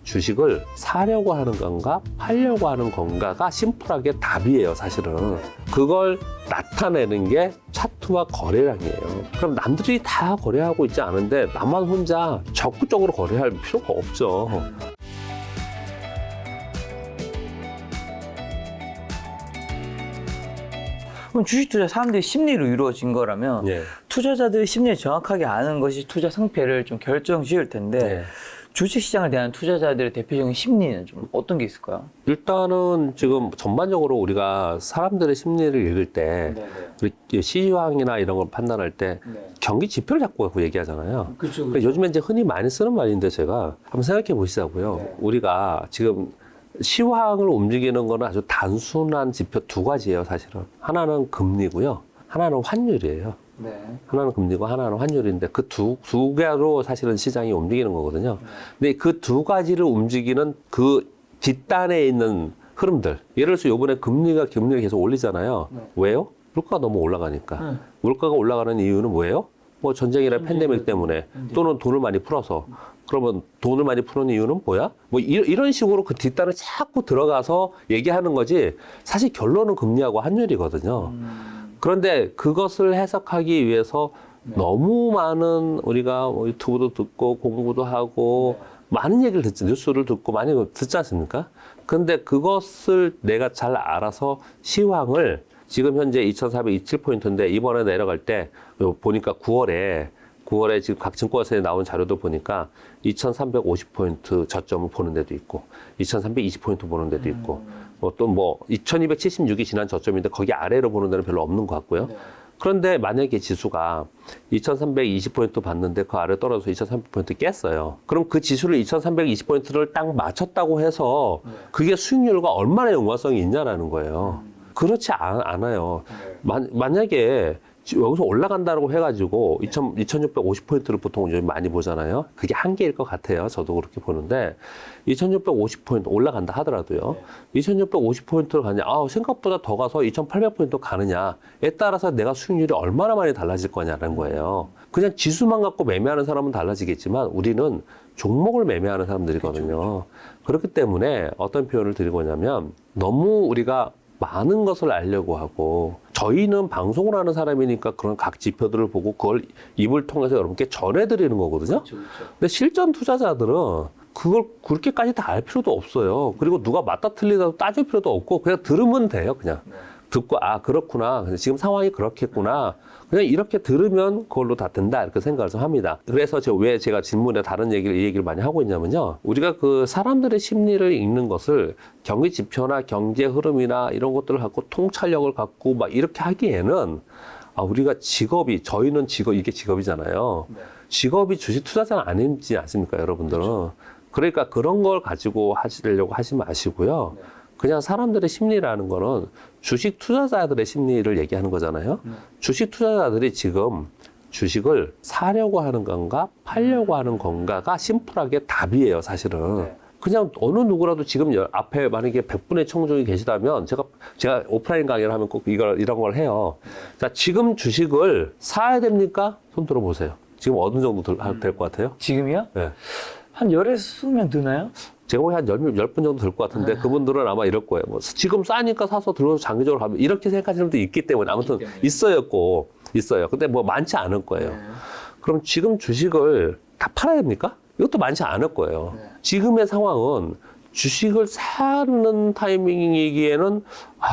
주식을 사려고 하는 건가 팔려고 하는 건가가 심플하게 답이에요. 사실은 그걸 나타내는 게 차트와 거래량이에요. 그럼 남들이 다 거래하고 있지 않은데 나만 혼자 적극적으로 거래할 필요가 없죠. 그럼 주식 투자 사람들이 심리로 이루어진 거라면 예. 투자자들이 심리를 정확하게 아는 것이 투자 상패를 좀 결정 지을 텐데 예. 주식 시장을 대한 투자자들의 대표적인 심리는 좀 어떤 게 있을까요? 일단은 지금 전반적으로 우리가 사람들의 심리를 읽을 때 우리 시황이나 이런 걸 판단할 때 경기 지표를 자꾸 얘기하잖아요. 그렇죠. 그러니까 요즘에 이제 흔히 많이 쓰는 말인데 제가 한번 생각해 보시자고요. 우리가 지금 시황을 움직이는 거는 아주 단순한 지표 두 가지예요, 사실은. 하나는 금리고요. 하나는 환율이에요. 하나는 금리고 하나는 환율인데 그 두 개로 사실은 시장이 움직이는 거거든요. 근데 그 두 가지를 움직이는 그 뒷단에 있는 흐름들. 예를 들어서 이번에 금리가 계속 올리잖아요. 왜요? 물가가 너무 올라가니까. 물가가 올라가는 이유는 뭐예요? 뭐 전쟁이나 팬데믹 때문에 또는 돈을 많이 풀어서. 그러면 돈을 많이 푸는 이유는 뭐야? 뭐 이런 식으로 그 뒷단을 자꾸 들어가서 얘기하는 거지 사실 결론은 금리하고 환율이거든요. 그런데 그것을 해석하기 위해서 너무 많은 우리가 뭐 유튜브도 듣고 공부도 하고 많은 얘기를 듣지, 뉴스를 듣고 많이 듣지 않습니까? 그런데 그것을 내가 잘 알아서 시황을 지금 현재 2427포인트인데 이번에 내려갈 때 보니까 9월에 지금 각 증권사에 나온 자료도 보니까 2350포인트 저점을 보는 데도 있고 2320포인트 보는 데도 있고 또 뭐 2276이 지난 저점인데 거기 아래로 보는 데는 별로 없는 것 같고요. 그런데 만약에 지수가 2320포인트 봤는데 그 아래 떨어져서 2300포인트 깼어요. 그럼 그 지수를 2320포인트를 딱 맞췄다고 해서 그게 수익률과 얼마나 연관성이 있냐라는 거예요. 그렇지 않아요. 만약에 여기서 올라간다고 해가지고 2650포인트를 보통 요즘 많이 보잖아요. 그게 한계일 것 같아요. 저도 그렇게 보는데 2650포인트 올라간다 하더라도요. 2650포인트를 가냐, 생각보다 더 가서 2800포인트 가느냐에 따라서 내가 수익률이 얼마나 많이 달라질 거냐는 거예요. 그냥 지수만 갖고 매매하는 사람은 달라지겠지만 우리는 종목을 매매하는 사람들이거든요. 그렇기 때문에 어떤 표현을 드리고 있냐면 너무 우리가 많은 것을 알려고 하고 저희는 방송을 하는 사람이니까 그런 각 지표들을 보고 그걸 입을 통해서 여러분께 전해드리는 거거든요. 근데 실전 투자자들은 그걸 그렇게까지 다 알 필요도 없어요. 그리고 누가 맞다 틀리다도 따질 필요도 없고 그냥 들으면 돼요. 그냥 듣고 그렇구나. 지금 상황이 그렇겠구나. 그냥 이렇게 들으면 그걸로 다 된다. 이렇게 생각을 좀 합니다. 그래서 왜 제가 질문에 다른 이 얘기를 많이 하고 있냐면요. 우리가 그 사람들의 심리를 읽는 것을 경기 지표나 경제 흐름이나 이런 것들을 갖고 통찰력을 갖고 막 이렇게 하기에는 우리가 저희는 이게 직업이잖아요. 직업이 주식 투자자는 아니지 않습니까, 여러분들은. 그렇죠. 그러니까 그런 걸 가지고 하시려고 하지 마시고요. 그냥 사람들의 심리라는 거는 주식 투자자들의 심리를 얘기하는 거잖아요. 주식 투자자들이 지금 주식을 사려고 하는 건가 팔려고 하는 건가가 심플하게 답이에요, 사실은. 그냥 어느 누구라도 지금 앞에 만약에 100분의 청중이 계시다면 제가 오프라인 강의를 하면 꼭 이런 걸 해요. 자, 지금 주식을 사야 됩니까? 손 들어보세요. 지금 어느 정도 될 것 같아요? 지금이요? 네. 한 10에서 20명 드나요? 제가 한 10분 정도 될 것 같은데 그분들은 아마 이럴 거예요. 뭐 지금 싸니까 사서 들어서 장기적으로 가면 이렇게 생각하시는 분도 있기 때문에 아무튼 있어요. 근데 뭐 많지 않을 거예요. 그럼 지금 주식을 다 팔아야 됩니까? 이것도 많지 않을 거예요. 지금의 상황은 주식을 사는 타이밍이기에는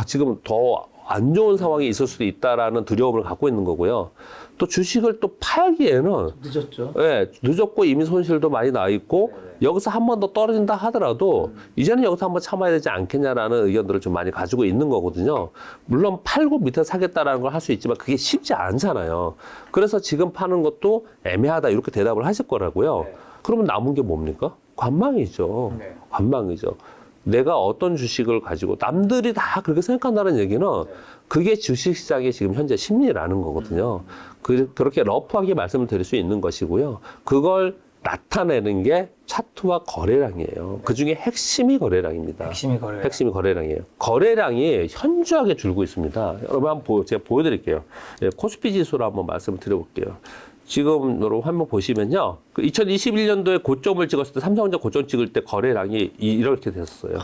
지금 더 안 좋은 상황이 있을 수도 있다라는 두려움을 갖고 있는 거고요. 또 주식을 또 팔기에는 늦었죠. 네, 늦었고 이미 손실도 많이 나 있고 여기서 한 번 더 떨어진다 하더라도 이제는 여기서 한번 참아야 되지 않겠냐라는 의견들을 좀 많이 가지고 있는 거거든요. 물론 팔고 밑에 사겠다라는 걸 할 수 있지만 그게 쉽지 않잖아요. 그래서 지금 파는 것도 애매하다 이렇게 대답을 하실 거라고요. 그러면 남은 게 뭡니까? 관망이죠. 관망이죠. 내가 어떤 주식을 가지고 남들이 다 그렇게 생각한다는 얘기는 그게 주식시장의 지금 현재 심리라는 거거든요. 그렇게 러프하게 말씀을 드릴 수 있는 것이고요. 그걸 나타내는 게 차트와 거래량이에요. 그중에 핵심이 거래량입니다. 핵심이 거래량이에요. 거래량이 현저하게 줄고 있습니다. 여러분 제가 보여드릴게요. 코스피 지수로 한번 말씀을 드려볼게요. 지금으로 한번 보시면요. 그 2021년도에 고점을 찍었을 때 삼성전자 고점 찍을 때 거래량이 이렇게 됐었어요.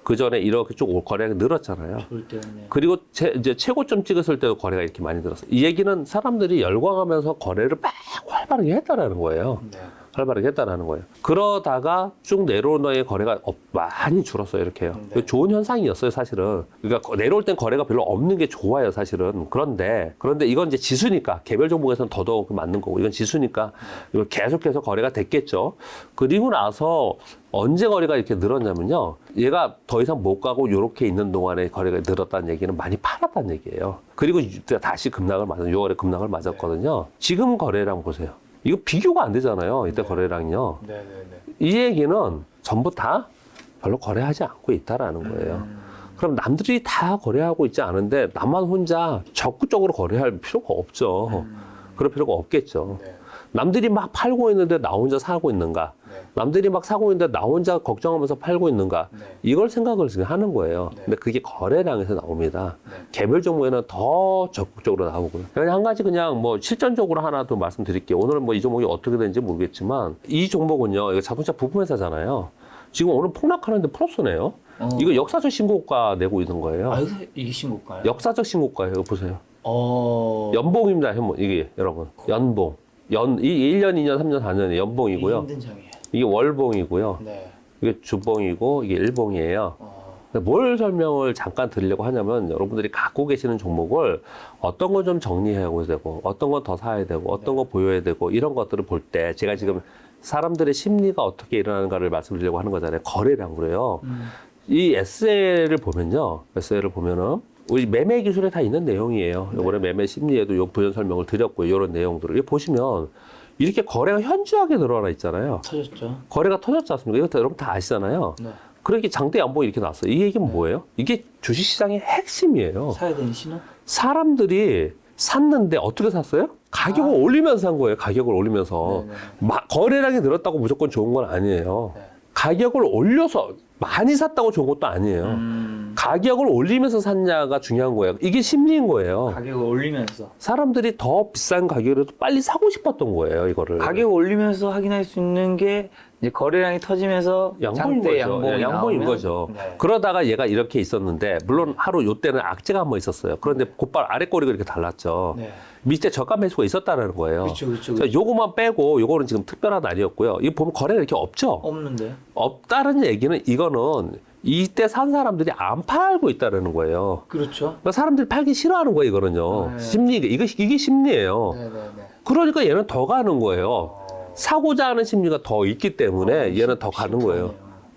그 전에 이렇게 쭉 거래량이 늘었잖아요. 좋을 때였네요. 그리고 이제 최고점 찍었을 때도 거래가 이렇게 많이 늘었어요. 이 얘기는 사람들이 열광하면서 거래를 막 활발하게 했다라는 거예요. 네. 활발하게 했다라는 거예요. 그러다가 쭉 내려오는 데 거래가 많이 줄었어요. 이렇게요. 네. 좋은 현상이었어요, 사실은. 그러니까 내려올 땐 거래가 별로 없는 게 좋아요, 사실은. 그런데 이건 이제 지수니까 개별 종목에서는 더더욱 맞는 거고 이건 지수니까 이거 계속해서 거래가 됐겠죠. 그리고 나서 언제 거래가 이렇게 늘었냐면요. 얘가 더 이상 못 가고 이렇게 있는 동안에 거래가 늘었다는 얘기는 많이 팔았다는 얘기예요. 그리고 다시 급락을 맞은 6월에 급락을 맞았거든요. 지금 거래량 보세요. 이거 비교가 안 되잖아요. 이때 거래량이요. 네네네. 이 얘기는 전부 다 별로 거래하지 않고 있다라는 거예요. 그럼 남들이 다 거래하고 있지 않은데 나만 혼자 적극적으로 거래할 필요가 없죠. 그럴 필요가 없겠죠. 네. 남들이 막 팔고 있는데 나 혼자 사고 있는가? 네. 남들이 막 사고 있는데 나 혼자 걱정하면서 팔고 있는가? 네. 이걸 생각을 지금 하는 거예요. 네. 근데 그게 거래량에서 나옵니다. 네. 개별 종목에는 더 적극적으로 나오고요. 그냥 한 가지 그냥 뭐 실전적으로 하나 더 말씀드릴게요. 오늘은 뭐 이 종목이 어떻게 되는지 모르겠지만 이 종목은요, 이거 자동차 부품 회사잖아요. 지금 오늘 폭락하는데 플러스네요. 이거 역사적 신고가 내고 있는 거예요. 아, 이게 신고가요? 역사적 신고가예요. 이거 보세요. 어. 연봉입니다. 이게 여러분. 연봉. 이 1년, 2년, 3년, 4년의 연봉이고요. 힘든 장이에요. 이게 월봉이고요. 네. 이게 주봉이고 이게 일봉이에요. 뭘 설명을 잠깐 드리려고 하냐면 여러분들이 갖고 계시는 종목을 어떤 건 좀 정리해야 되고 어떤 건 더 사야 되고 어떤 거 보여야 되고 이런 것들을 볼 때 제가 지금 사람들의 심리가 어떻게 일어나는가를 말씀드리려고 하는 거잖아요. 거래량 그래요. 이 SL을 보면요. SL을 보면은 우리 매매 기술에 다 있는 내용이에요. 이번에 매매 심리에도 요 부연 설명을 드렸고요. 이런 내용들을 이거 보시면 이렇게 거래가 현저하게 늘어나 있잖아요. 터졌죠. 거래가 터졌지 않습니까? 이거 여러분 다 아시잖아요. 네. 그러니까 장대 연봉이 이렇게 나왔어요. 이 얘기는 뭐예요? 이게 주식시장의 핵심이에요. 사야 되는 신호? 사람들이 샀는데 어떻게 샀어요? 가격을 올리면서 산 거예요. 가격을 올리면서. 네네. 거래량이 늘었다고 무조건 좋은 건 아니에요. 네. 가격을 올려서 많이 샀다고 좋은 것도 아니에요. 가격을 올리면서 샀냐가 중요한 거예요. 이게 심리인 거예요. 가격을 올리면서. 사람들이 더 비싼 가격이라도 빨리 사고 싶었던 거예요, 이거를. 가격을 올리면서 확인할 수 있는 게 이제 거래량이 터지면서 양봉인 장대 거죠. 양봉이 양봉인 나오면, 거죠. 네. 그러다가 얘가 이렇게 있었는데, 물론 하루 요때는 악재가 한번 있었어요. 그런데 곧바로 아래 꼬리가 이렇게 달랐죠. 네. 밑에 저가 매수가 있었다라는 거예요. 그렇죠. 자, 요거만 빼고, 요거는 지금 특별한 날이었고요. 이거 보면 거래가 이렇게 없죠? 없는데. 없다는 얘기는 이거는 이때 산 사람들이 안 팔고 있다라는 거예요. 그렇죠. 그러니까 사람들이 팔기 싫어하는 거예요, 이거는요. 네. 심리, 이게 심리예요. 네네네. 그러니까 얘는 더 가는 거예요. 사고자 하는 심리가 더 있기 때문에 얘는 더 가는 거예요.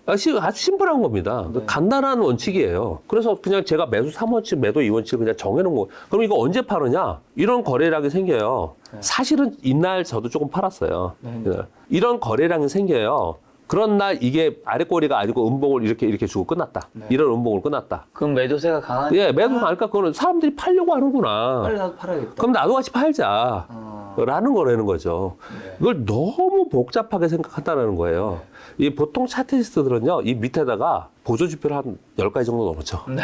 아주 심플한 겁니다. 네. 간단한 원칙이에요. 그래서 그냥 제가 매수 3원칙, 매도 2원칙을 그냥 정해놓은 거예요. 그럼 이거 언제 파느냐? 이런 거래량이 생겨요. 네. 사실은 이날 저도 조금 팔았어요. 네. 이런 거래량이 생겨요. 그런 날 이게 아래 꼬리가 아니고 음봉을 이렇게 주고 끝났다. 네. 이런 음봉을 끝났다. 그럼 매도세가 강한. 예, 매도 가니까 그거는 사람들이 팔려고 하는구나. 빨리 나도 팔아야겠다. 그럼 나도 같이 팔자. 어. 라는 거라는 거죠. 네. 이걸 너무 복잡하게 생각한다는 거예요. 이 보통 차트리스트들은요, 이 밑에다가 보조지표를 한 10가지 정도 넣어놓죠. 네.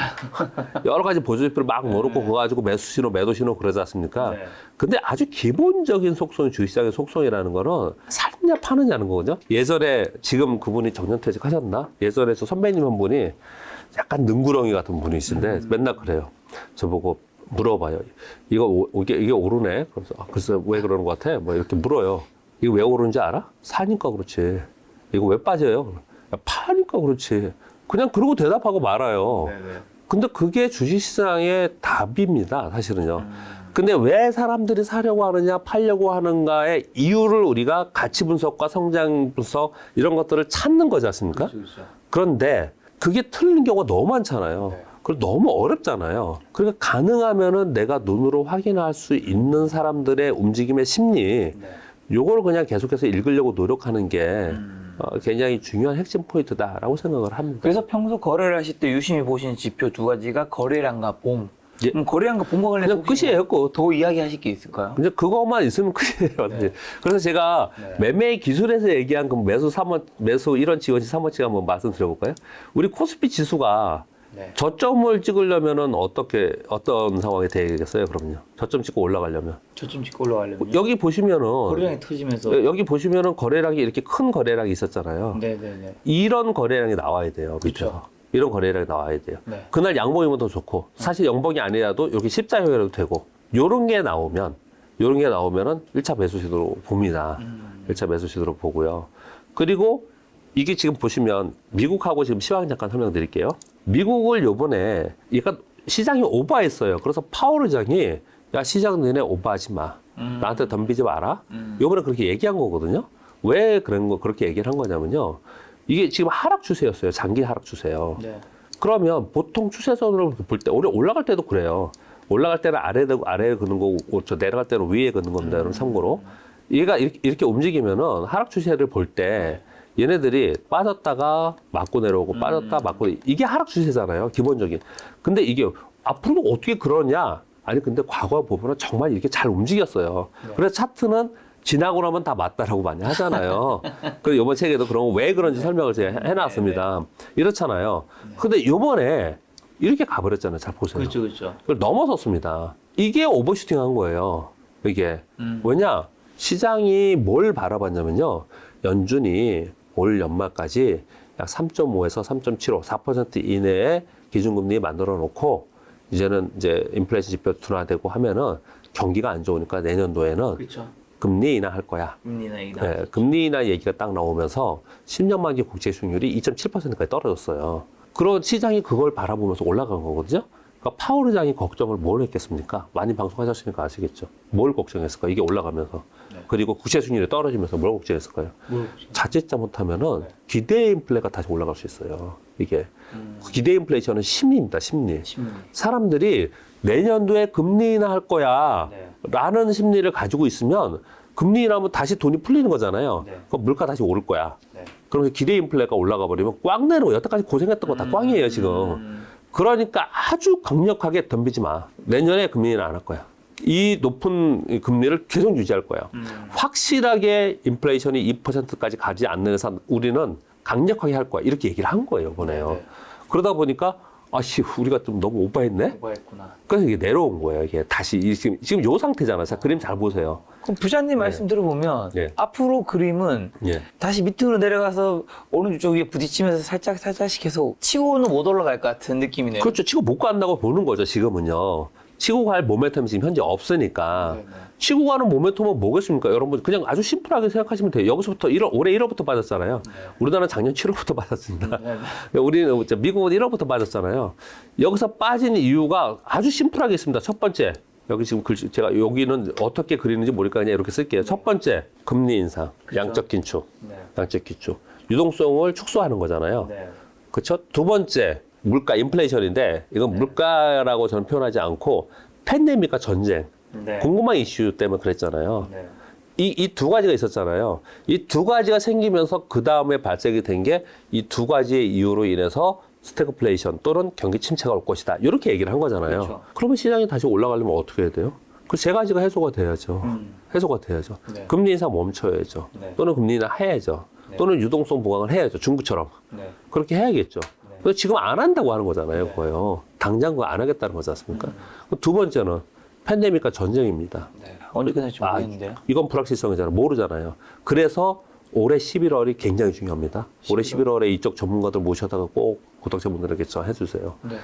여러 가지 보조지표를 막 넣어놓고 그거 가지고 매수 신호, 매도 신호 그러지 않습니까? 네. 근데 아주 기본적인 속성, 주식시장의 속성이라는 거는 사느냐 파느냐는 거거든요. 예전에 지금 그분이 정년퇴직 하셨나? 예전에 저 선배님 한 분이 약간 능구렁이 같은 분이신데 맨날 그래요. 저보고 물어봐요. 이게 오르네? 그래서 글쎄 왜 그러는 것 같아? 뭐 이렇게 물어요. 이거 왜 오르는지 알아? 사니까 그렇지. 이거 왜 빠져요? 야, 파니까 그렇지. 그냥 그러고 대답하고 말아요. 네네. 근데 그게 주식시장의 답입니다, 사실은요. 근데 왜 사람들이 사려고 하느냐, 팔려고 하는가의 이유를 우리가 가치 분석과 성장 분석 이런 것들을 찾는 거지 않습니까? 그렇죠. 그런데 그게 틀린 경우가 너무 많잖아요. 네. 그리고 너무 어렵잖아요. 그러니까 가능하면은 내가 눈으로 확인할 수 있는 사람들의 움직임의 심리, 네. 요거를 그냥 계속해서 읽으려고 노력하는 게 굉장히 중요한 핵심 포인트다라고 생각을 합니다. 그래서 평소 거래를 하실 때 유심히 보시는 지표 두 가지가 거래량과 봉. 예. 그럼 거래량과 봉과 관련해서 그냥 끝이에요, 끝. 더 이야기하실 게 있을까요? 이제 그것만 있으면 끝이에요. 네. 그래서 제가 네. 매매 기술에서 얘기한 그 매수 1원치, 2원치, 3원치 한번 말씀드려볼까요? 우리 코스피 지수가 네. 저점을 찍으려면은 어떤 상황이 되겠어요? 그럼요. 저점 찍고 올라가려면. 저점 찍고 올라가려면 여기 보시면은 거래량이 터지면서 여기 보시면은 거래량이 이렇게 큰 거래량이 있었잖아요. 네네네. 이런 거래량이 나와야 돼요. 밑에서. 그쵸. 이런 거래량이 나와야 돼요. 네. 그날 양봉이면 더 좋고 사실 양봉이 아니라도 이렇게 십자형이라도 되고 요런 게 나오면은 1차 매수 시도로 봅니다. 1차 매수 시도로 보고요. 그리고 이게 지금 보시면 미국하고 지금 시황 잠깐 설명드릴게요. 미국을 요번에 약간 시장이 오버했어요. 그래서 파월 의장이 야 시장 너네 오버하지 마. 나한테 덤비지 마라. 요번에 그렇게 얘기한 거거든요. 왜 그렇게 얘기를 한 거냐면요. 이게 지금 하락 추세였어요. 장기 하락 추세요. 네. 그러면 보통 추세선으로 볼 때 올라갈 때도 그래요. 올라갈 때는 아래에 긋는 거고 내려갈 때는 위에 긋는 겁니다. 여러분 참고로. 얘가 이렇게 움직이면은 하락 추세를 볼 때 얘네들이 빠졌다가 맞고 내려오고 빠졌다 맞고 이게 하락 추세잖아요. 기본적인. 근데 이게 앞으로도 어떻게 그러냐? 아니 근데 과거 보면은 정말 이렇게 잘 움직였어요. 그래서 차트는 지나고 나면 다 맞다라고 많이 하잖아요. 그래서 이번 책에도 그런 거 왜 그런지 설명을 제가 해놨습니다. 이렇잖아요. 근데 요번에 이렇게 가버렸잖아요. 잘 보세요. 그렇죠, 그렇죠. 그걸 넘어섰습니다. 이게 오버슈팅 한 거예요. 이게. 왜냐? 시장이 뭘 바라봤냐면요. 연준이 올 연말까지 약 3.5에서 3.75, 4% 이내에 기준금리 만들어 놓고 이제는 이제 인플레이션 지표 둔화되고 하면은 경기가 안 좋으니까 내년도에는 그렇죠. 금리 인하할 거야. 금리나 이나. 네, 금리 인하 얘기가 딱 나오면서 10년 만기 국채 수익률이 2.7%까지 떨어졌어요. 그런 시장이 그걸 바라보면서 올라간 거거든요. 그러니까 파월 의장이 걱정을 뭘 했겠습니까? 많이 방송하셨으니까 아시겠죠. 뭘 걱정했을까? 이게 올라가면서. 네. 그리고 국채 수익률이 떨어지면서 뭘 걱정했을까요? 뭘 자칫 잘못하면은 기대 인플레가 다시 올라갈 수 있어요. 이게. 기대 인플레이션은 심리입니다. 심리. 심리. 사람들이 내년도에 금리 인하할 거야 네. 라는 심리를 가지고 있으면 금리 인하하면 다시 돈이 풀리는 거잖아요. 네. 그럼 물가 다시 오를 거야. 네. 그러면서 기대 인플레가 올라가 버리면 꽝 내는 거. 여태까지 고생했던 거 다 꽝이에요 지금. 그러니까 아주 강력하게 덤비지 마. 내년에 금리 인하 안 할 거야. 이 높은 금리를 계속 유지할 거야. 확실하게 인플레이션이 2%까지 가지 않는 이상 우리는 강력하게 할 거야. 이렇게 얘기를 한 거예요 이번에요. 네. 그러다 보니까 아씨 우리가 좀 너무 오버했네. 오버했구나. 그래서 이게 내려온 거예요. 이게 다시 지금 요 상태잖아요. 자, 그림 잘 보세요. 그럼 부장님 말씀 들어보면 네. 앞으로 그림은 예. 다시 밑으로 내려가서 오른쪽 위에 부딪히면서 살짝씩 계속 치고는 못 올라갈 것 같은 느낌이네요. 그렇죠. 치고 못 간다고 보는 거죠. 지금은요. 치고 갈 모멘텀이 지금 현재 없으니까. 네, 네. 치고 가는 모멘텀은 뭐겠습니까? 여러분 그냥 아주 심플하게 생각하시면 돼요. 여기서부터 올해 1월부터 빠졌잖아요. 우리나라는 작년 7월부터 빠졌습니다. 네, 네. 우리는 미국은 1월부터 빠졌잖아요. 여기서 빠진 이유가 아주 심플하게 있습니다. 첫 번째. 여기 지금 글씨, 제가 여기는 어떻게 그리는지 모르니까 그냥 이렇게 쓸게요. 첫 번째, 금리 인상, 그렇죠. 양적 긴축, 네. 양적 긴축. 유동성을 축소하는 거잖아요. 네. 그렇죠? 두 번째, 물가, 인플레이션인데 이건 물가라고 저는 표현하지 않고 팬데믹과 전쟁, 네. 궁금한 이슈 때문에 그랬잖아요. 네. 이 두 가지가 있었잖아요. 이 두 가지가 생기면서 그 다음에 발생이 된 게 이 두 가지의 이유로 인해서 스태그플레이션 또는 경기 침체가 올 것이다. 이렇게 얘기를 한 거잖아요. 그렇죠. 그러면 시장이 다시 올라가려면 어떻게 해야 돼요? 그 세 가지가 해소가 돼야죠. 해소가 돼야죠. 네. 금리 인상 멈춰야죠. 네. 또는 금리 인하 해야죠. 네. 또는 유동성 보강을 해야죠. 중국처럼. 네. 그렇게 해야겠죠. 네. 근데 지금 안 한다고 하는 거잖아요. 네. 그거요. 당장 그거 안 하겠다는 거지 않습니까? 두 번째는 팬데믹과 전쟁입니다. 네. 언제 끝날지 모르겠는데요. 이건 불확실성이잖아요. 모르잖아요. 그래서 올해 11월이 굉장히 중요합니다. 올해 11월에 이쪽 전문가들 모셔다가 꼭 구독자분들에게 해주세요. 네.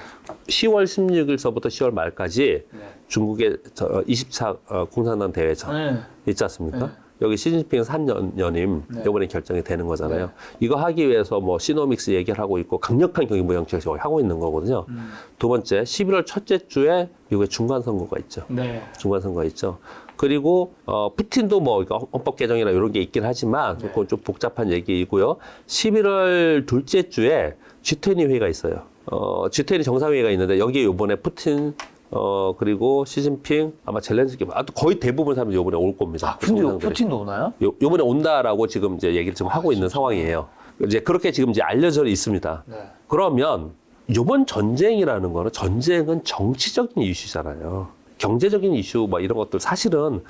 10월 16일서부터 10월 말까지 네. 중국의 24 공산당 대회전 네. 있지 않습니까? 네. 여기 시진핑 3년임 네. 이번에 결정이 되는 거잖아요. 네. 이거 하기 위해서 뭐 시노믹스 얘기를 하고 있고 강력한 경기부양책을 하고 있는 거거든요. 두 번째 11월 첫째 주에 미국의 중간 선거가 있죠. 네. 중간 선거 있죠. 그리고 푸틴도 뭐 헌법 개정이나 이런 게 있긴 하지만 네. 그건 좀 복잡한 얘기이고요. 11월 둘째 주에 G20 회의가 있어요. G20 정상회의가 있는데 여기에 이번에 푸틴 그리고 시진핑 아마 젤렌스키 거의 대부분 사람들이 이번에 올 겁니다. 아, 근데 정상들이. 푸틴도 오나요? 요번에 온다라고 지금 이제 얘기를 지금 하고 있는 상황이에요. 이제 그렇게 지금 이제 알려져 있습니다. 네. 그러면 요번 전쟁이라는 거는 전쟁은 정치적인 이슈잖아요. 경제적인 이슈 뭐 이런 것들 사실은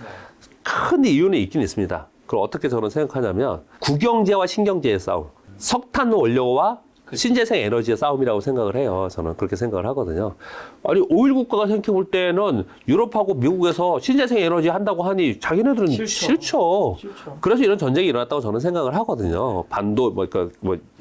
큰 이유는 있긴 있습니다. 그걸 어떻게 저는 생각하냐면 국영제와 신경제의 싸움. 석탄 원료와 신재생 에너지의 싸움이라고 생각을 해요. 저는 그렇게 생각을 하거든요. 아니, 오일 국가가 생각해볼 때는 유럽하고 미국에서 신재생 에너지 한다고 하니 자기네들은 싫죠. 그래서 이런 전쟁이 일어났다고 저는 생각을 하거든요. 반도, 그러니까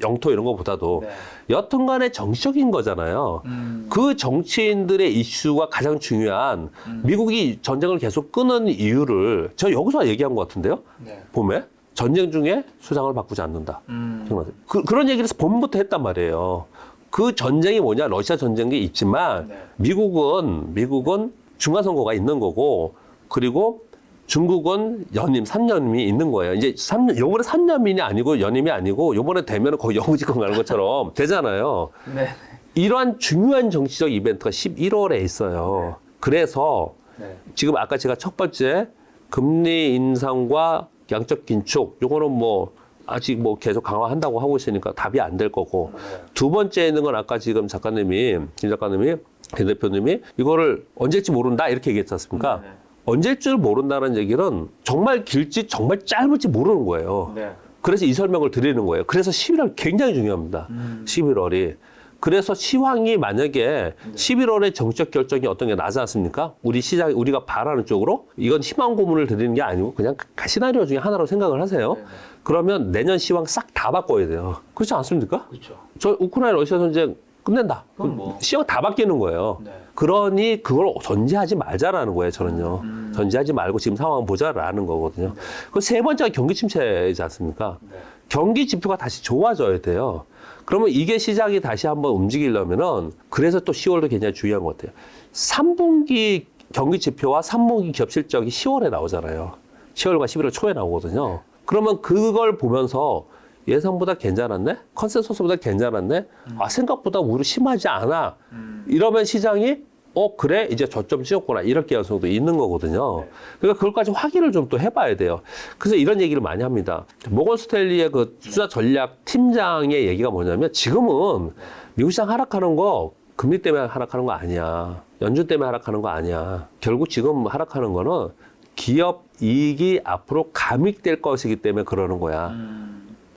영토 이런 것보다도. 네. 여튼간에 정치적인 거잖아요. 그 정치인들의 이슈가 가장 중요한 미국이 전쟁을 계속 끄는 이유를 저 여기서 얘기한 것 같은데요. 네. 봄에 전쟁 중에 수장을 바꾸지 않는다. 기억나세요? 그런 얘기를 봄부터 했단 말이에요. 그 전쟁이 뭐냐? 러시아 전쟁이 있지만 네. 미국은 중간선거가 있는 거고 그리고 중국은 연임, 3년임이 있는 거예요. 이제 요번에 3년임이 아니고 연임이 아니고 요번에 되면은 거의 영우직권 가는 것처럼 되잖아요. 네. 이러한 중요한 정치적 이벤트가 11월에 있어요. 그래서 네. 지금 아까 제가 첫 번째 금리 인상과 양적 긴축 요거는 뭐 아직 뭐 계속 강화한다고 하고 있으니까 답이 안 될 거고 두 번째 있는 건 아까 지금 김 대표님이 이거를 언제일지 모른다 이렇게 얘기했지 않습니까? 네. 언제일 줄 모른다는 얘기는 정말 길지 정말 짧을지 모르는 거예요. 네. 그래서 이 설명을 드리는 거예요. 그래서 11월 굉장히 중요합니다. 11월이. 그래서 시황이 만약에 11월에 정책 결정이 어떤 게 나지 않습니까? 우리가 바라는 쪽으로 이건 희망 고문을 드리는 게 아니고 그냥 시나리오 중에 하나로 생각을 하세요. 네네. 그러면 내년 시황 싹 다 바꿔야 돼요. 그렇지 않습니까? 그렇죠. 저 우크라이나 러시아 전쟁 끝낸다. 그럼 뭐. 시황 다 바뀌는 거예요. 네. 그러니 그걸 전제하지 말자라는 거예요, 저는요. 전제하지 말고 지금 상황 보자라는 거거든요. 그 세 번째가 경기 침체이지 않습니까? 네. 경기 지표가 다시 좋아져야 돼요. 그러면 이게 시장이 다시 한번 움직이려면은 그래서 또 10월도 굉장히 중요한 것 같아요. 3분기 경기 지표와 3분기 기업 실적이 10월에 나오잖아요. 10월과 11월 초에 나오거든요. 그러면 그걸 보면서 예상보다 괜찮았네? 컨센서스보다 괜찮았네? 아, 생각보다 우리 심하지 않아. 이러면 시장이 그래? 이제 저점 찍었구나. 이럴 가능성도 있는 거거든요. 그러니까 그걸까지 확인을 좀 또 해봐야 돼요. 그래서 이런 얘기를 많이 합니다. 모건 스탠리의 그 투자 전략 팀장의 얘기가 뭐냐면 지금은 미국 시장 하락하는 거 금리 때문에 하락하는 거 아니야. 연준 때문에 하락하는 거 아니야. 결국 지금 하락하는 거는 기업 이익이 앞으로 감익될 것이기 때문에 그러는 거야.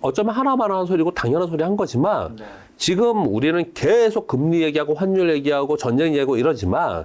어쩌면 하나만 하는 소리고 당연한 소리 한 거지만 네. 지금 우리는 계속 금리 얘기하고 환율 얘기하고 전쟁 얘기하고 이러지만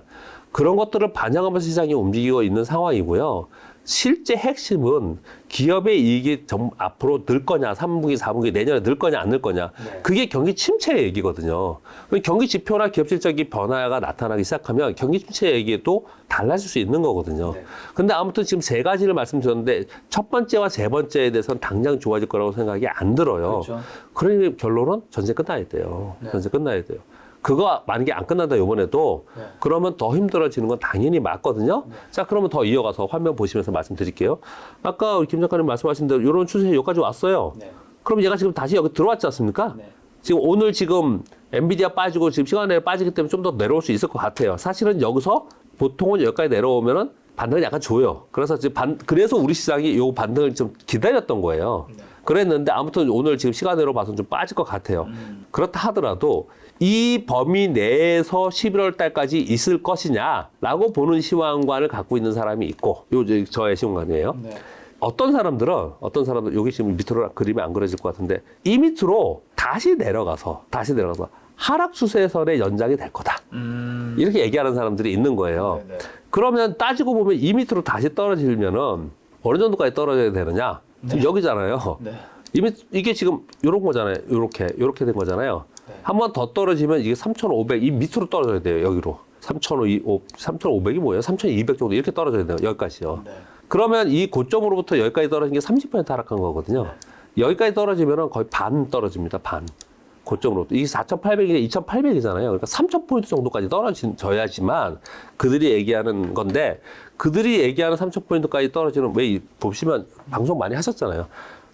그런 것들을 반영하면서 시장이 움직이고 있는 상황이고요. 실제 핵심은 기업의 이익이 앞으로 늘 거냐, 3분기, 4분기, 내년에 늘 거냐, 안 늘 거냐. 네. 그게 경기 침체의 얘기거든요. 경기 지표나 기업 실적이 변화가 나타나기 시작하면 경기 침체 얘기도 달라질 수 있는 거거든요. 네. 근데 아무튼 지금 세 가지를 말씀드렸는데 첫 번째와 세 번째에 대해서는 당장 좋아질 거라고 생각이 안 들어요. 그렇죠. 그러니 결론은 전쟁 끝나야 돼요. 네. 전쟁 끝나야 돼요. 그거 만약에 안 끝난다 이번에도 네. 그러면 더 힘들어지는 건 당연히 맞거든요. 자, 그러면 더 이어가서 화면 보시면서 말씀드릴게요. 아까 우리 김 작가님 말씀하신 대로 이런 추세 여기까지 왔어요. 네. 그럼 얘가 지금 다시 여기 들어왔지 않습니까? 네. 지금 오늘 지금 엔비디아 빠지고 지금 시간에 빠지기 때문에 좀 더 내려올 수 있을 것 같아요. 사실은 여기서 보통은 여기까지 내려오면은 반등을 약간 줘요. 그래서 지금 그래서 우리 시장이 요 반등을 좀 기다렸던 거예요. 그랬는데 아무튼 오늘 지금 시간으로 봐서는 좀 빠질 것 같아요. 그렇다 하더라도 이 범위 내에서 11월 달까지 있을 것이냐라고 보는 시황관을 갖고 있는 사람이 있고, 저의 시황관이에요. 네. 어떤 사람들은 여기 지금 밑으로 그림이 안 그려질 것 같은데 이 밑으로 다시 내려가서 하락 추세선의 연장이 될 거다. 이렇게 얘기하는 사람들이 있는 거예요. 네네. 그러면 따지고 보면 이 밑으로 다시 떨어지려면은 어느 정도까지 떨어져야 되느냐? 지금 여기잖아요. 네. 이게 지금 요런 거잖아요. 요렇게 된 거잖아요. 네. 한 번 더 떨어지면 이게 3,500, 이 밑으로 떨어져야 돼요. 여기로. 3,500이 뭐예요? 3,200 정도 이렇게 떨어져야 돼요. 여기까지요. 네. 그러면 이 고점으로부터 여기까지 떨어진 게 30% 하락한 거거든요. 여기까지 떨어지면 거의 반 떨어집니다. 반. 고점으로부터. 이게 4,800이 2,800이잖아요. 그러니까 3,000포인트 정도까지 떨어져야지만 그들이 얘기하는 건데 그들이 얘기하는 3,000포인트까지 떨어지는 보시면 방송 많이 하셨잖아요.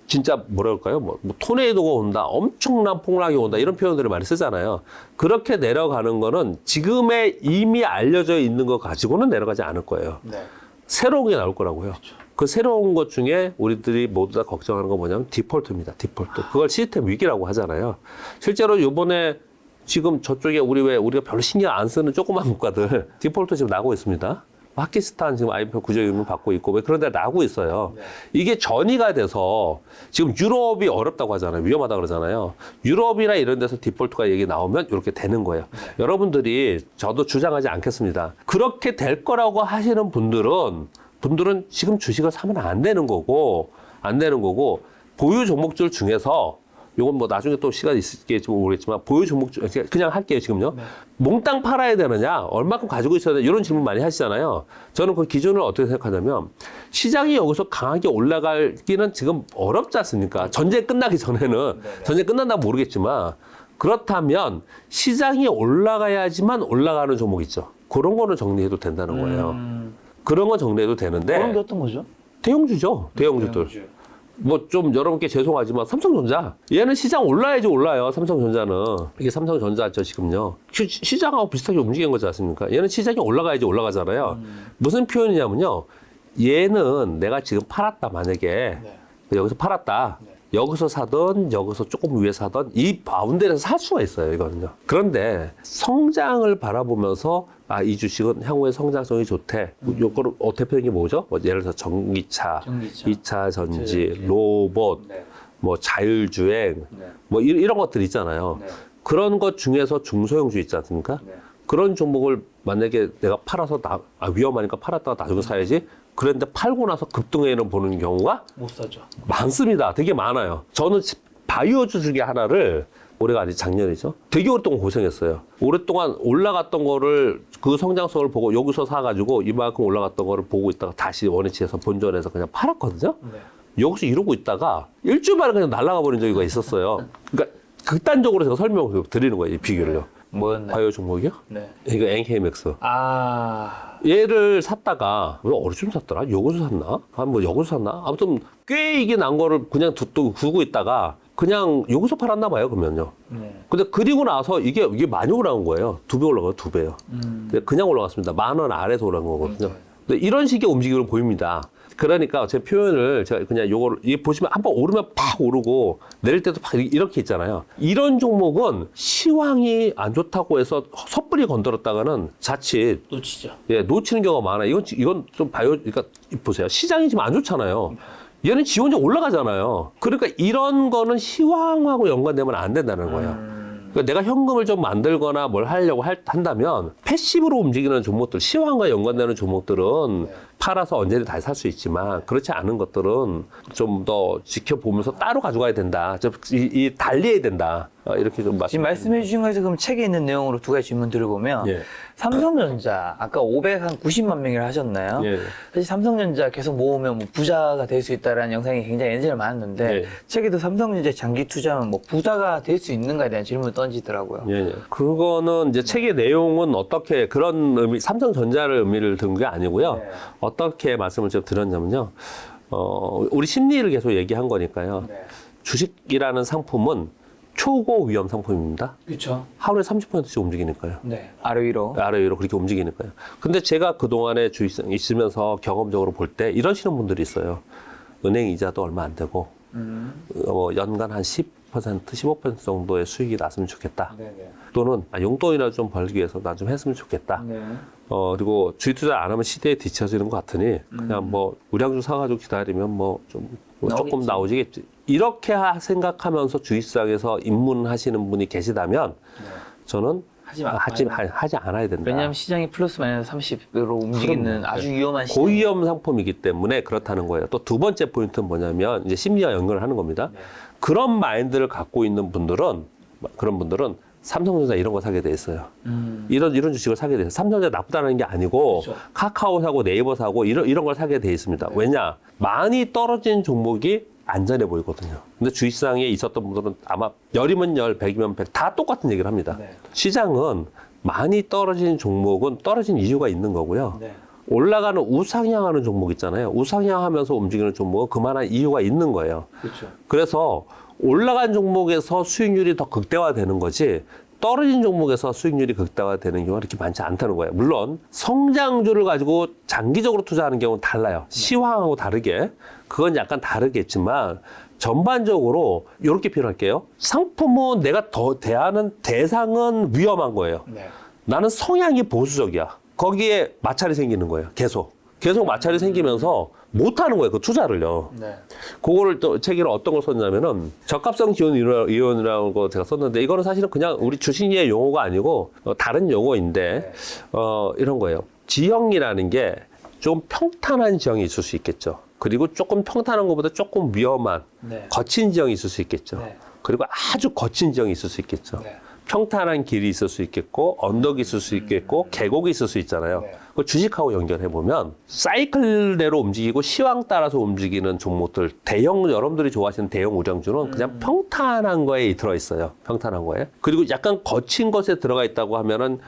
진짜 뭐라 그럴까요? 뭐 토네이도가 온다, 엄청난 폭락이 온다 이런 표현들을 많이 쓰잖아요. 그렇게 내려가는 거는 지금의 이미 알려져 있는 거 가지고는 내려가지 않을 거예요. 네. 새로운 게 나올 거라고요. 그 새로운 것 중에 우리들이 모두 다 걱정하는 건 뭐냐면 디폴트입니다. 디폴트. 그걸 시스템 위기라고 하잖아요. 실제로 이번에 지금 저쪽에 우리가 별로 신경 안 쓰는 조그만 국가들 디폴트 지금 나고 있습니다. 파키스탄 지금 IMF 구조임을 받고 있고 왜 그런 데 나오고 있어요. 이게 전이가 돼서 지금 유럽이 어렵다고 하잖아요. 위험하다 그러잖아요. 유럽이나 이런 데서 디폴트가 얘기 나오면 이렇게 되는 거예요. 여러분들이 저도 주장하지 않겠습니다. 그렇게 될 거라고 하시는 분들은 지금 주식을 사면 안 되는 거고 보유 종목들 중에서 요건 뭐 나중에 또 시간이 있을지 모르겠지만 보유 종목 중 그냥 할게요 지금요. 몽땅 팔아야 되느냐 얼마큼 가지고 있어야 되냐 이런 질문 많이 하시잖아요. 저는 그 기준을 어떻게 생각하냐면 시장이 여기서 강하게 올라가기는 지금 어렵지 않습니까? 전쟁 끝나기 전에는 전쟁 끝난다면 모르겠지만 그렇다면 시장이 올라가야지만 올라가는 종목 있죠. 그런 거는 정리해도 된다는 거예요. 그런 건 정리해도 되는데 그런 게 어떤 거죠? 대형주죠. 대형주들. 뭐 좀 여러분께 죄송하지만 삼성전자 얘는 시장 올라야지 올라요. 삼성전자는 이게 삼성전자죠 지금요. 시장하고 비슷하게 움직인 거지 않습니까? 얘는 시장이 올라가야지 올라가잖아요. 무슨 표현이냐면요. 얘는 내가 지금 팔았다 만약에 여기서 팔았다. 여기서 사든 여기서 조금 위에 사든 이 바운드에서 살 수가 있어요. 이거는요. 그런데 성장을 바라보면서 이 주식은 향후에 성장성이 좋대. 요거를 대표적인 게 뭐죠? 뭐 예를 들어서 전기차, 2차 전지, 로봇, 뭐 자율주행, 뭐 이런 것들 있잖아요. 그런 것 중에서 중소형주 있지 않습니까? 그런 종목을 만약에 내가 팔아서 위험하니까 팔았다가 나중에 사야지. 그런데 팔고 나서 급등해는 보는 경우가 못 사죠. 많습니다. 되게 많아요. 저는 바이오주 중에 하나를 올해가 아니 작년이죠. 되게 오랫동안 고생했어요. 오랫동안 올라갔던 거를 그 성장성을 보고 여기서 사가지고 이만큼 올라갔던 거를 보고 있다가 다시 원위치에서 본전에서 그냥 팔았거든요. 여기서 이러고 있다가 일주일 만에 그냥 날아가 버린 적이 있었어요. 그러니까 극단적으로 제가 설명을 드리는 거예요. 이 비교를요. 뭐였나요? 바이오 종목이요? 네. 이거 NKMX. 아. 얘를 샀다가 왜 어디쯤 샀더라? 여기서 샀나? 뭐 여기서 샀나? 아무튼 꽤 이게 난 거를 그냥 두고 있다가 그냥 여기서 팔았나 봐요. 그러면요. 근데 그리고 나서 이게 많이 올라간 거예요. 2배 올라가요. 2배요. 근데 그냥 올라갔습니다. 10,000원 아래서 올라간 거거든요. 근데 이런 식의 움직임을 보입니다. 그러니까 제 표현을 제가 그냥 이게 보시면 한번 오르면 팍 오르고 내릴 때도 팍 이렇게 있잖아요. 이런 종목은 시황이 안 좋다고 해서 섣불리 건드렸다가는 자칫 놓치죠. 놓치는 경우가 많아요. 이건 좀 그러니까 보세요. 시장이 지금 안 좋잖아요. 얘는 지 혼자 올라가잖아요. 그러니까 이런 거는 시황하고 연관되면 안 된다는 거예요. 그러니까 내가 현금을 좀 만들거나 뭘 하려고 한다면 패시브로 움직이는 종목들, 시황과 연관되는 종목들은 팔아서 언제든 다시 살 수 있지만 그렇지 않은 것들은 좀 더 지켜보면서 따로 가져가야 된다. 이 달리해야 된다. 이렇게 좀 지금 말씀해 주신 거에서 그럼 책에 있는 내용으로 두 가지 질문 드려보면 삼성전자 아까 590만 명이라 하셨나요? 사실 삼성전자 계속 모으면 뭐 부자가 될 수 있다라는 영상이 굉장히 엔젤 많았는데 책에도 삼성전자 장기 투자하면 뭐 부자가 될 수 있는가에 대한 질문을 던지더라고요. 그거는 이제 책의 내용은 어떻게 그런 의미, 삼성전자를 의미를 든 게 아니고요. 어떻게 말씀을 좀 드렸냐면요. 우리 심리를 계속 얘기한 거니까요. 주식이라는 상품은 초고 위험 상품입니다. 그렇죠. 하루에 30%씩 움직이니까요. 아래 위로. 아래 위로 그렇게 움직이니까요. 근데 제가 그동안에 주식 있으면서 경험적으로 볼 때 이러시는 분들이 있어요. 은행 이자도 얼마 안 되고 연간 한 10%, 15% 정도의 수익이 났으면 좋겠다. 또는 용돈이나 좀 벌기 위해서 나 좀 했으면 좋겠다. 그리고 주식 투자 안 하면 시대에 뒤처지는 것 같으니 그냥 뭐 우량주 사가지고 기다리면 뭐 좀 조금 나오지겠지. 이렇게 생각하면서 주식시장에서 입문하시는 분이 계시다면 저는 하지 않아야 된다. 왜냐하면 시장이 플러스 마이너스 30으로 움직이는 아주 위험한 시장. 고위험 상품이기 때문에 그렇다는 거예요. 또 두 번째 포인트는 뭐냐면 이제 심리와 연결을 하는 겁니다. 그런 마인드를 갖고 있는 분들은 그런 분들은 삼성전자 이런 거 사게 돼 있어요. 이런 주식을 사게 돼 있어요. 삼성전자 나쁘다는 게 아니고 카카오 사고 네이버 사고 이런 걸 사게 돼 있습니다. 왜냐? 많이 떨어진 종목이 안전해 보이거든요. 근데 주식시장에 있었던 분들은 아마 10이면 10, 100이면 100 다 똑같은 얘기를 합니다. 시장은 많이 떨어진 종목은 떨어진 이유가 있는 거고요. 올라가는 우상향하는 종목 있잖아요. 우상향하면서 움직이는 종목은 그만한 이유가 있는 거예요. 그래서 올라간 종목에서 수익률이 더 극대화되는 거지 떨어진 종목에서 수익률이 극대화되는 경우가 이렇게 많지 않다는 거예요. 물론 성장주를 가지고 장기적으로 투자하는 경우는 달라요. 시황하고 다르게. 그건 약간 다르겠지만 전반적으로 이렇게 표현할게요. 상품은 내가 더 대하는 대상은 위험한 거예요. 나는 성향이 보수적이야. 거기에 마찰이 생기는 거예요. 계속 마찰이 생기면서 못하는 거예요. 그 투자를요. 네. 그거를 또 책에는 어떤 걸 썼냐면은 적합성 지원 이론이라는 거 제가 썼는데 이거는 사실은 그냥 우리 주식의 용어가 아니고 다른 용어인데 이런 거예요. 지형이라는 게 좀 평탄한 지형이 있을 수 있겠죠. 그리고 조금 평탄한 것보다 조금 위험한 네. 거친 지형이 있을 수 있겠죠. 네. 그리고 아주 거친 지형이 있을 수 있겠죠. 네. 평탄한 길이 있을 수 있겠고 언덕이 있을 수 있겠고 계곡이 있을 수 있잖아요. 네. 그 주식하고 연결해 보면 사이클대로 움직이고 시황 따라서 움직이는 종목들, 대형 여러분들이 좋아하시는 대형 우량주는 그냥 평탄한 거에 들어 있어요. 평탄한 거에. 그리고 약간 거친 것에 들어가 있다고 하면은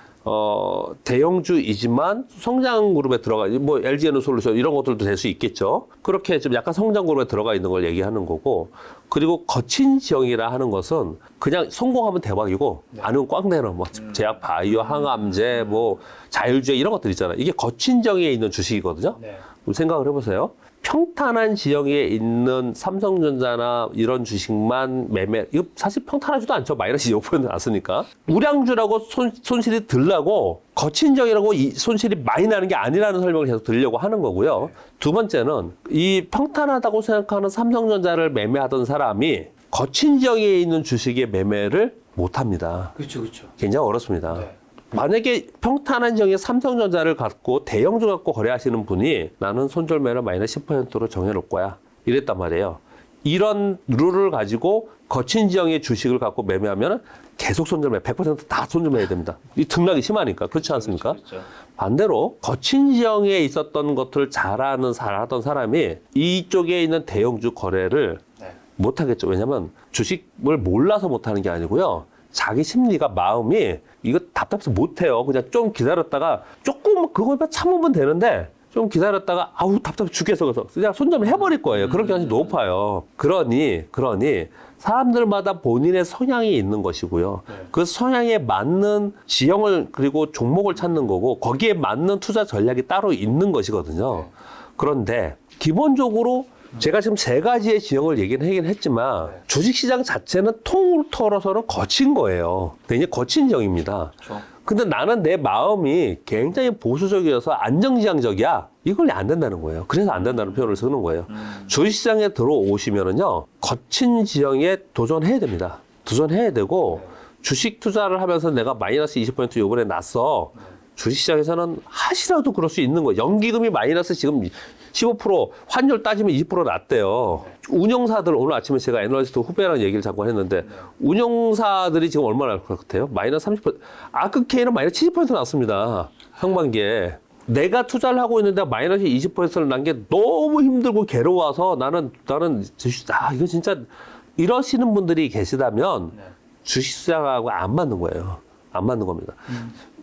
대형주이지만 성장 그룹에 들어가, 뭐 LG에너솔루션 이런 것들도 될 수 있겠죠. 그렇게 좀 약간 성장 그룹에 들어가 있는 걸 얘기하는 거고, 그리고 거친 지형이라 하는 것은 그냥 성공하면 대박이고, 아니면 꽝 내는 뭐 제약 바이오, 항암제, 뭐 자율주의 이런 것들 있잖아요. 이게 거친 지형에 있는 주식이거든요. 네. 생각을 해보세요. 평탄한 지형에 있는 삼성전자나 이런 주식만 매매, 이거 사실 평탄하지도 않죠. 마이너스 25% 났으니까. 우량주라고 손실이 들라고 거친 지형이라고 이 손실이 많이 나는 게 아니라는 설명을 계속 드리려고 하는 거고요. 두 번째는 이 평탄하다고 생각하는 삼성전자를 매매하던 사람이 거친 지형에 있는 주식의 매매를 못 합니다. 그렇죠, 그렇죠. 굉장히 어렵습니다. 네. 만약에 평탄한 지형의 삼성전자를 갖고 대형주 갖고 거래하시는 분이 나는 손절매를 마이너스 10%로 정해놓을 거야. 이랬단 말이에요. 이런 룰을 가지고 거친 지형의 주식을 갖고 매매하면 계속 손절매, 100%다 손절매야 됩니다. 이 등락이 심하니까. 그렇지 않습니까? 그렇죠. 반대로 거친 지형에 있었던 것들을 잘하던 사람이 이쪽에 있는 대형주 거래를 네. 못하겠죠. 왜냐면 주식을 몰라서 못하는 게 아니고요. 자기 심리가, 마음이 이거 답답해서 못해요. 그냥 좀 기다렸다가 조금 그걸 참으면 되는데 좀 기다렸다가 아우 답답해 죽겠어. 그래서 그냥 손절을 해버릴 거예요. 그럴 가능성이 높아요. 그러니 사람들마다 본인의 성향이 있는 것이고요. 네. 그 성향에 맞는 지형을 그리고 종목을 찾는 거고 거기에 맞는 투자 전략이 따로 있는 것이거든요. 네. 그런데 기본적으로 제가 지금 세 가지의 지형을 얘기는 하긴 했지만 네. 주식시장 자체는 통으로 털어서는 거친 거예요. 굉장히 거친 지형입니다. 그렇죠. 근데 나는 내 마음이 굉장히 보수적이어서 안정지향적이야. 이걸 안 된다는 거예요. 그래서 안 된다는 표현을 쓰는 거예요. 주식시장에 들어오시면은요, 거친 지형에 도전해야 됩니다. 도전해야 되고, 주식 투자를 하면서 내가 마이너스 20% 요번에 났어. 주식시장에서는 하시라도 그럴 수 있는 거예요. 연기금이 마이너스 지금 15% 환율 따지면 20% 났대요. 운영사들 오늘 아침에 제가 애널리스트 후배랑 얘기를 잠깐 했는데 운영사들이 지금 얼마나 날 것 같아요? 마이너스 30%. 아크케이는 마이너스 70% 났습니다. 상반기에. 내가 투자를 하고 있는데 마이너스 20%를 난 게 너무 힘들고 괴로워서 나는 이거 진짜 이러시는 분들이 계시다면 주식시장하고 안 맞는 거예요. 안 맞는 겁니다.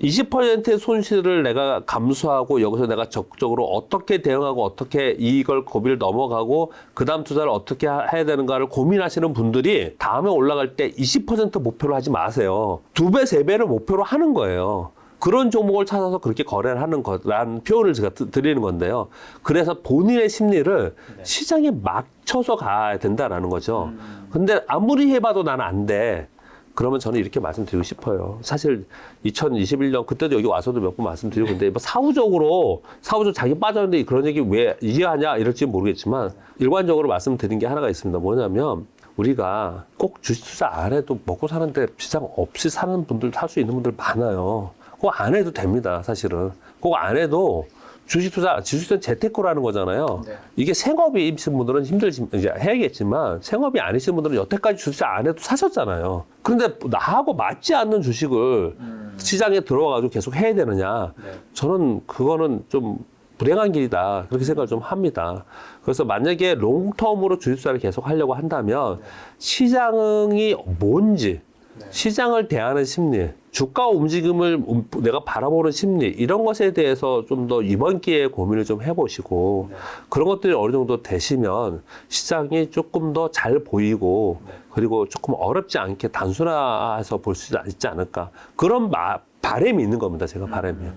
20%의 손실을 내가 감수하고 여기서 내가 적극적으로 어떻게 대응하고 어떻게 이걸 고비를 넘어가고 그 다음 투자를 어떻게 해야 되는가를 고민하시는 분들이 다음에 올라갈 때 20% 목표로 하지 마세요. 2배, 3배를 목표로 하는 거예요. 그런 종목을 찾아서 그렇게 거래를 하는 거라는 표현을 제가 드리는 건데요. 그래서 본인의 심리를 시장에 맞춰서 가야 된다라는 거죠. 근데 아무리 해봐도 나는 안 돼. 그러면 저는 이렇게 말씀드리고 싶어요. 사실 2021년 그때도 여기 와서도 몇 번 말씀드리고 근데 뭐 사후적으로 자기 빠졌는데 그런 얘기 왜 이해하냐 이럴지 모르겠지만 일관적으로 말씀드린 게 하나가 있습니다. 뭐냐면 우리가 꼭 주식 투자 안 해도 먹고 사는데 시장 없이 사는 분들 살 수 있는 분들 많아요. 그거 안 해도 됩니다. 사실은 그거 안 해도 주식투자는 재테크라는 거잖아요. 네. 이게 생업이신 분들은 이제 해야겠지만 생업이 아니신 분들은 여태까지 주식 안 해도 사셨잖아요. 그런데 나하고 맞지 않는 주식을 시장에 들어와가지고 계속 해야 되느냐? 네. 저는 그거는 좀 불행한 길이다. 그렇게 생각을 좀 합니다. 그래서 만약에 롱텀으로 주식 투자를 계속 하려고 한다면 시장이 뭔지 시장을 대하는 심리, 주가 움직임을 내가 바라보는 심리 이런 것에 대해서 좀 더 이번 기회에 고민을 좀 해보시고 그런 것들이 어느 정도 되시면 시장이 조금 더 잘 보이고 그리고 조금 어렵지 않게 단순화해서 볼 수 있지 않을까 그런 바람이 있는 겁니다. 제가 바람이요.